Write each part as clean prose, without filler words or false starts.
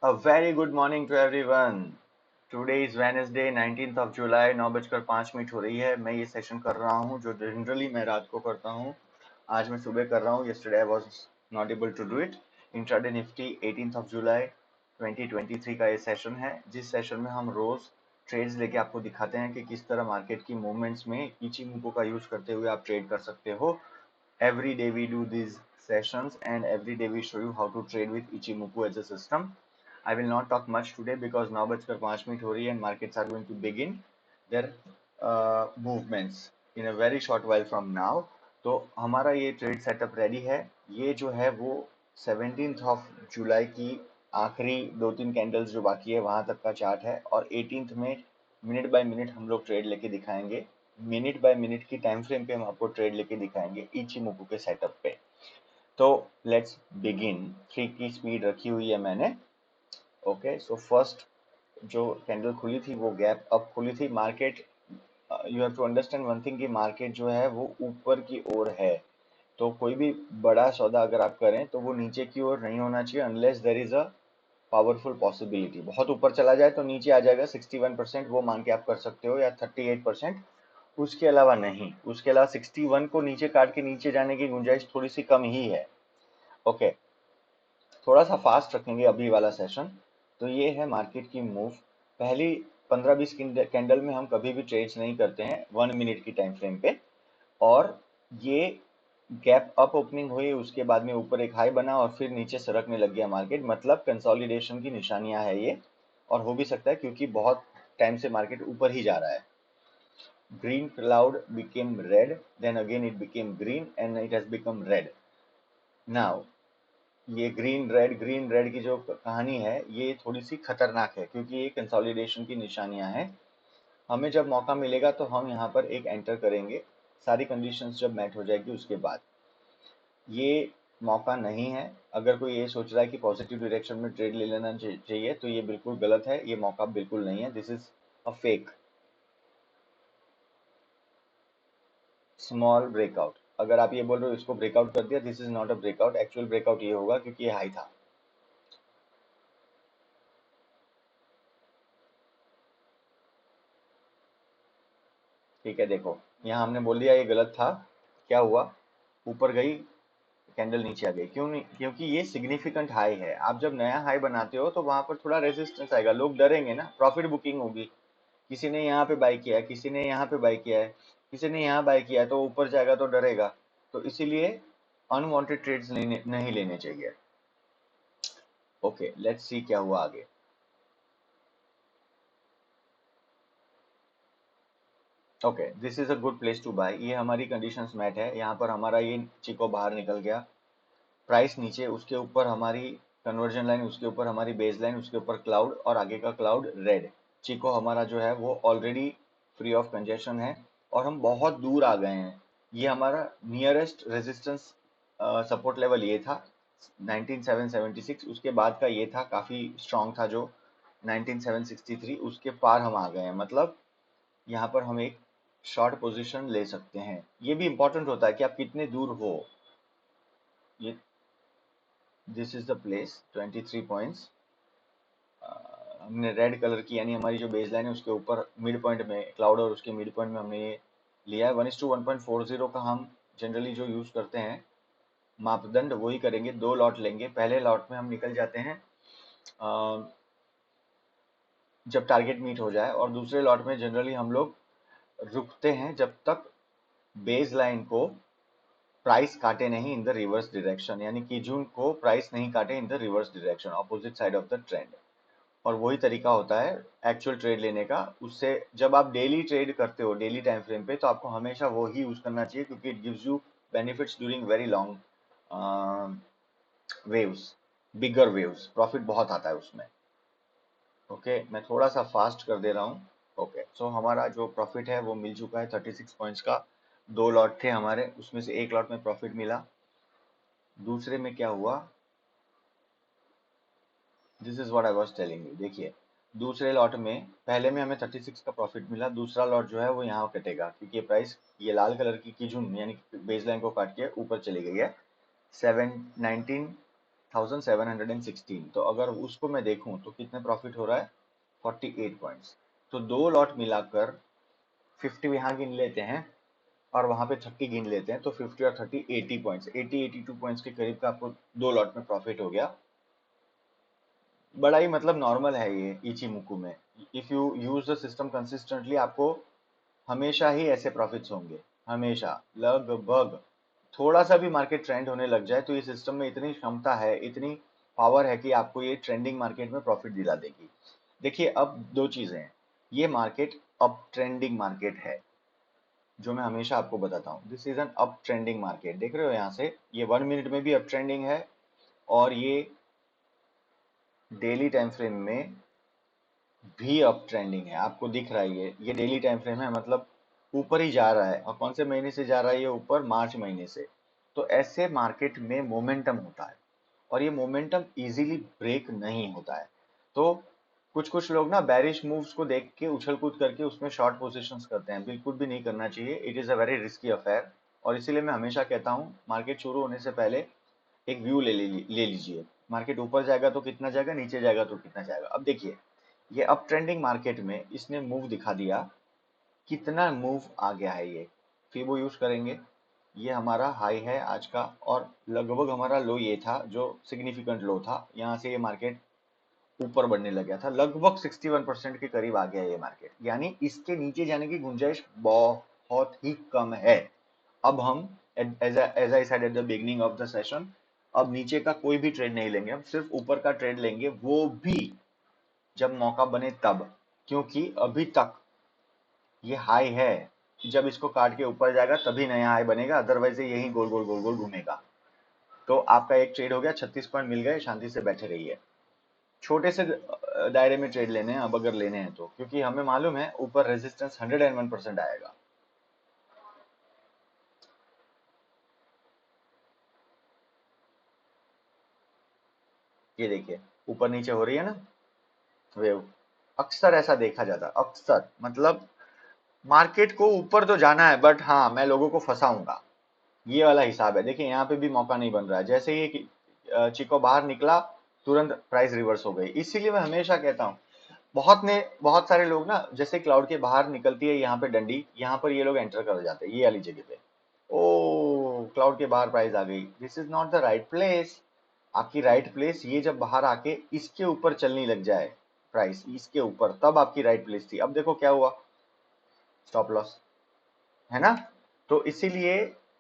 A very good morning to everyone. Today is Wednesday 19th of July 9:05 हो रही है। मैं ये सेशन कर रहा हूँ जो जनरली मैं रात को करता हूँ, आज मैं सुबह कर रहा हूँ। Yesterday I was not able to do it. Intraday Nifty 18th of July 2023 का ये सेशन है, जिस सेशन में हम रोज ट्रेड्स लेके आपको दिखाते हैं कि किस तरह मार्केट की मूवमेंट्स में इचिमोकू का यूज करते हुए आप ट्रेड कर सकते हो। Every day we do these sessions and every day we show you how to trade with Ichimoku as a system. I will not talk much today because 9:05 हो रही है and markets are going to begin their movements in a very short while from now. तो हमारा ये trade setup ready है। ये जो है वो 17th ऑफ जुलाई की आखिरी 2-3 कैंडल्स जो बाकी है वहां तक का चार्ट है, और 18th में मिनट बाय मिनट हम लोग ट्रेड लेके दिखाएंगे। मिनट बाय मिनट की टाइम फ्रेम पे हम आपको ट्रेड लेके दिखाएंगे इचिमोकू के सेटअप पे। तो लेट्स बिगिन। 3 की स्पीड रखी हुई है मैंने। ओके, सो फर्स्ट जो कैंडल खुली थी वो गैप अप खुली थी। Market, you have to understand one thing कि मार्केट जो है वो ऊपर की ओर है। तो कोई भी बड़ा सौदा अगर आप करें तो वो नीचे की ओर नहीं होना चाहिए unless there is a powerful possibility. बहुत ऊपर चला जाए तो नीचे आ जाएगा 61%, वो मान के आप कर सकते हो, या 38%। उसके अलावा नहीं। उसके अलावा 61 को नीचे काट के नीचे जाने की गुंजाइश थोड़ी सी कम ही है। ओके, थोड़ा सा फास्ट रखेंगे अभी वाला सेशन। तो ये है मार्केट की मूव। पहली 15-20 कैंडल में हम कभी भी ट्रेड्स नहीं करते हैं 1 मिनट की टाइम फ्रेम पे। और ये गैप अप ओपनिंग हुई, उसके बाद में ऊपर एक हाई बना और फिर नीचे सरकने लग गया मार्केट, मतलब कंसोलिडेशन की निशानियां है ये। और हो भी सकता है क्योंकि बहुत टाइम से मार्केट ऊपर ही जा रहा है। green cloud became red, then again it became green and it has become red. Now ये ग्रीन रेड की जो कहानी है ये थोड़ी सी खतरनाक है, क्योंकि ये कंसोलिडेशन की निशानियां हैं। हमें जब मौका मिलेगा तो हम यहाँ पर एक एंटर करेंगे, सारी कंडीशंस जब मैच हो जाएगी उसके बाद। ये मौका नहीं है। अगर कोई ये सोच रहा है कि पॉजिटिव डायरेक्शन में ट्रेड ले लेना चाहिए तो ये बिल्कुल गलत है। ये मौका बिल्कुल नहीं है। This is a fake small breakout. अगर आप ये बोल रहे हो इसको ब्रेकआउट कर दिया, this is not a breakout. Actual breakout ये होगा क्योंकि ये हाई था। ठीक है, देखो यहाँ हमने बोल दिया ये गलत था। क्या हुआ? ऊपर गई कैंडल, नीचे आ गई। क्यों नहीं? क्योंकि ये सिग्निफिकेंट हाई है। आप जब नया हाई बनाते हो तो वहां पर थोड़ा रेजिस्टेंस आएगा, लोग डरेंगे ना, प्रॉफिट बुकिंग होगी। किसी ने यहाँ पे बाय किया है, किसी ने यहाँ पे बाय किया है, किसी ने यहाँ बाय किया है, तो ऊपर जाएगा तो डरेगा। तो इसीलिए अनवांटेड ट्रेड्स नहीं लेने चाहिए। ओके, लेट्स सी क्या हुआ आगे। Okay, this is a good place to buy. ये हमारी कंडीशंस मैट है। यहाँ पर हमारा ये चिको बाहर निकल गया, प्राइस नीचे, उसके ऊपर हमारी कन्वर्जन लाइन, उसके ऊपर हमारी बेस लाइन, उसके ऊपर क्लाउड, और आगे का क्लाउड रेड। चिको हमारा जो है वो ऑलरेडी फ्री ऑफ कंजेशन है और हम बहुत दूर आ गए हैं। ये हमारा नियरेस्ट रेजिस्टेंस सपोर्ट लेवल ये था 19776। उसके बाद का ये था काफी स्ट्रांग था जो 19763। उसके पार हम आ गए हैं, मतलब यहाँ पर हम एक शॉर्ट पोजीशन ले सकते हैं। ये भी इंपॉर्टेंट होता है कि आप कितने दूर हो। ये this is the place 23 points. हमने रेड कलर की, यानी हमारी जो बेस लाइन है उसके ऊपर मिड पॉइंट में क्लाउड, और उसके मिड पॉइंट में हमने ये लिया है। 1:1.40 का हम जनरली जो यूज करते हैं मापदंड वही करेंगे। 2 लॉट लेंगे। पहले लॉट में हम निकल जाते हैं जब टारगेट मीट हो जाए, और दूसरे लॉट में जनरली हम लोग रुकते हैं जब तक बेस लाइन को प्राइस काटे नहीं इन द रिवर्स डायरेक्शन, यानी कि जून को प्राइस नहीं काटे in the reverse direction, opposite side of the trend. और वही तरीका होता है एक्चुअल ट्रेड लेने का। उससे जब आप डेली ट्रेड करते हो डेली टाइम फ्रेम पे, तो आपको हमेशा वो ही यूज करना चाहिए, क्योंकि it gives you benefits during very long waves, bigger waves. Profit बहुत आता है उसमें। ओके, मैं थोड़ा सा फास्ट कर दे रहा हूँ। ओके, सो हमारा जो प्रॉफिट है वो मिल चुका है 36 पॉइंट्स का। 2 लॉट थे हमारे, उसमें से एक लॉट में प्रॉफिट मिला। दूसरे में क्या हुआ, this is what I was telling you. देखिए, दूसरे लॉट में, पहले में हमें 36 का प्रॉफिट मिला। दूसरा लॉट जो है वो यहाँ कटेगा क्योंकि ये प्राइस, ये लाल कलर की जून यानी बेस लाइन को काट के ऊपर चली गई है। 7 19 1716। तो अगर उसको मैं देखूं तो कितने प्रॉफिट हो रहा है, 48 पॉइंट्स। तो दो लॉट मिलाकर 50 यहाँ गिन लेते हैं और वहां पे 30 गिन लेते हैं, तो 50 और 30 80 पॉइंट्स, 82 पॉइंट्स के करीब का आपको दो लॉट में प्रॉफिट हो गया। बड़ा ही मतलब नॉर्मल है ये इचिमुकू में। If you use the system consistently आपको हमेशा ही ऐसे प्रॉफिट्स होंगे, हमेशा लगभग। थोड़ा सा भी मार्केट ट्रेंड होने लग जाए तो ये सिस्टम में इतनी क्षमता है, इतनी पावर है कि आपको ये ट्रेंडिंग मार्केट में प्रॉफिट दिला देगी। देखिए अब दो चीजें हैं, ये मार्केट अप ट्रेंडिंग मार्केट है, जो मैं हमेशा आपको बताता हूँ, this is an up trending market. देख रहे हो यहाँ से ये 1 मिनट में भी अप ट्रेंडिंग है, और ये डेली टाइम फ्रेम में भी अप ट्रेंडिंग है। आपको दिख रहा है ये डेली टाइम फ्रेम है, मतलब ऊपर ही जा रहा है। और कौन से महीने से जा रहा है ये ऊपर, मार्च महीने से। तो ऐसे मार्केट में मोमेंटम होता है, और ये मोमेंटम इजीली ब्रेक नहीं होता है। तो कुछ कुछ लोग ना बैरिश मूव्स को देख के उछल कूद करके उसमें शॉर्ट पोजीशंस करते हैं, बिल्कुल भी नहीं करना चाहिए। It is a very risky affair. और इसीलिए मैं हमेशा कहता हूँ मार्केट शुरू होने से पहले एक व्यू ले लीजिए। मार्केट ऊपर जाएगा तो कितना जाएगा, नीचे जाएगा तो कितना जाएगा। अब देखिए ये अप ट्रेंडिंग मार्केट में इसने मूव दिखा दिया, कितना मूव आ गया है ये। फिबो यूज करेंगे, ये हमारा हाई है आज का, और लगभग हमारा लो ये था जो सिग्निफिकेंट लो था। यहाँ से ये मार्केट ऊपर बढ़ने लग गया था, लगभग 61% के करीब आ गया ये मार्केट, यानी इसके नीचे जाने की गुंजाइश बहुत ही कम है। अब हम as I said at the beginning of the session, अब नीचे का कोई भी ट्रेड नहीं लेंगे, हम सिर्फ ऊपर का ट्रेड लेंगे, वो भी जब मौका बने तब। क्योंकि अभी तक ये हाई है, जब इसको काट के ऊपर जाएगा तभी नया हाई बनेगा, अदरवाइज ये यही गोल गोल गोल गोल घूमेगा। तो आपका एक ट्रेड हो गया, 36 पॉइंट मिल गए, शांति से बैठे रहिए। छोटे से दायरे में ट्रेड लेने हैं अब अगर लेने हैं तो, क्योंकि हमें मालूम है ऊपर रेजिस्टेंस 101% आएगा। ये देखिए ऊपर नीचे हो रही है ना वेव, अक्सर ऐसा देखा जाता है, अक्सर मतलब मार्केट को ऊपर तो जाना है, बट हाँ मैं लोगों को फंसाऊंगा, ये वाला हिसाब है। देखिए यहाँ पे भी मौका नहीं बन रहा है, जैसे ही चिको बाहर निकला तुरंत प्राइस रिवर्स हो गई। इसीलिए मैं हमेशा कहता हूँ, बहुत सारे लोग ना, जैसे क्लाउड के बाहर निकलती है यहाँ पे डंडी, यहाँ पर ये लोग एंटर कर जाते हैं ये वाली जगह पे। ओ क्लाउड के बाहर प्राइस आ गई, this is not the right place. आपकी राइट प्लेस ये जब बाहर आके इसके ऊपर चलने लग जाए प्राइस, इसके ऊपर, तब आपकी राइट प्लेस थी। अब देखो क्या हुआ, स्टॉप लॉस, है ना। तो इसीलिए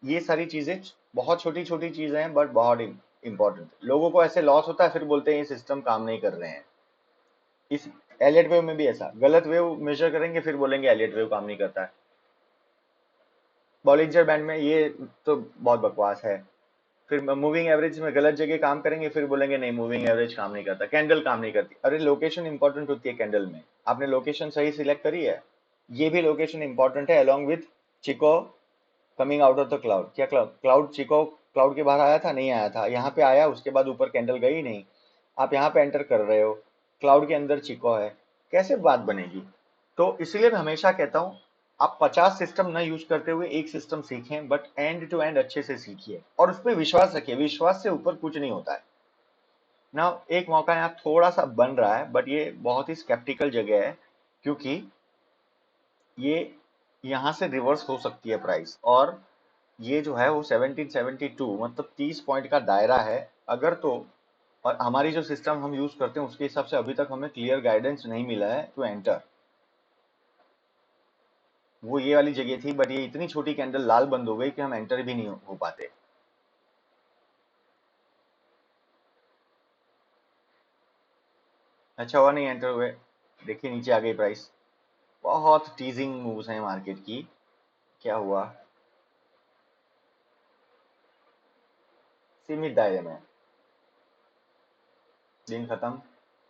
ये सारी चीजें बहुत छोटी छोटी चीजें हैं, बट बहुत इंपॉर्टेंट। लोगों को ऐसे लॉस होता है, फिर बोलते हैं ये सिस्टम काम नहीं कर रहे हैं। इस एलियट वेव में भी ऐसा, गलत वेव मेजर करेंगे फिर बोलेंगे एलियट वेव काम नहीं करता है। बॉलिंजर बैंड में ये तो बहुत बकवास है। फिर मूविंग एवरेज में गलत जगह काम करेंगे, फिर बोलेंगे नहीं मूविंग एवरेज काम नहीं करता, कैंडल काम नहीं करती। अरे लोकेशन इंपॉर्टेंट होती है कैंडल में, आपने लोकेशन सही सिलेक्ट करी है, ये भी लोकेशन इंपॉर्टेंट है along with chikou coming out of the cloud. क्या क्लाउड क्लाउड चिको क्लाउड के बाहर आया था, नहीं आया था, यहाँ पे आया, उसके बाद ऊपर कैंडल गई नहीं, आप यहाँ पे एंटर कर रहे हो, क्लाउड के अंदर चिको है, कैसे बात बनेगी। तो इसलिए मैं हमेशा कहता हूँ आप 50 सिस्टम ना यूज करते हुए एक सिस्टम सीखें, बट एंड टू एंड अच्छे से सीखिए और उस पर विश्वास रखिए, विश्वास से ऊपर कुछ नहीं होता है ना। एक मौका यहाँ थोड़ा सा बन रहा है, बट ये बहुत ही स्केप्टिकल जगह है, क्योंकि ये यहाँ से रिवर्स हो सकती है प्राइस, और ये जो है वो 1772 मतलब 30 पॉइंट का दायरा है अगर तो। और हमारी जो सिस्टम हम यूज करते हैं उसके हिसाब से अभी तक हमें क्लियर गाइडेंस नहीं मिला है टू एंटर। वो ये वाली जगह थी, बट ये इतनी छोटी कैंडल लाल बंद हो गई कि हम एंटर भी नहीं हो पाते। अच्छा हुआ नहीं एंटर हुए, देखिए नीचे आ गई प्राइस। बहुत टीजिंग मूव्स हैं मार्केट की। क्या हुआ, सीमित दायरे में, दिन खत्म,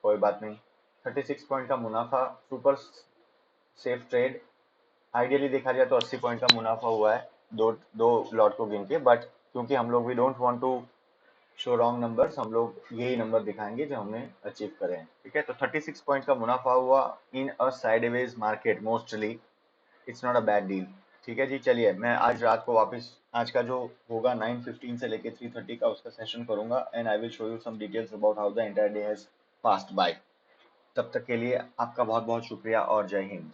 कोई बात नहीं। 36 पॉइंट का मुनाफा, सुपर सेफ ट्रेड। आइडियली देखा जाए तो 80 पॉइंट का मुनाफा हुआ है दो दो लॉट को गिन के, बट क्योंकि हम लोग we don't want to show wrong numbers, हम लोग यही नंबर दिखाएंगे जो हमने अचीव करे हैं, ठीक है। तो 36 पॉइंट का मुनाफा हुआ in a sideways market mostly, it's not a bad deal. ठीक है जी, चलिए मैं आज रात को वापस आज का जो होगा 9:15 से लेके 3:30 का उसका सेशन करूंगा and I will show you some details about how the entire day has passed by. तब तक के लिए आपका बहुत बहुत शुक्रिया और जय हिंद।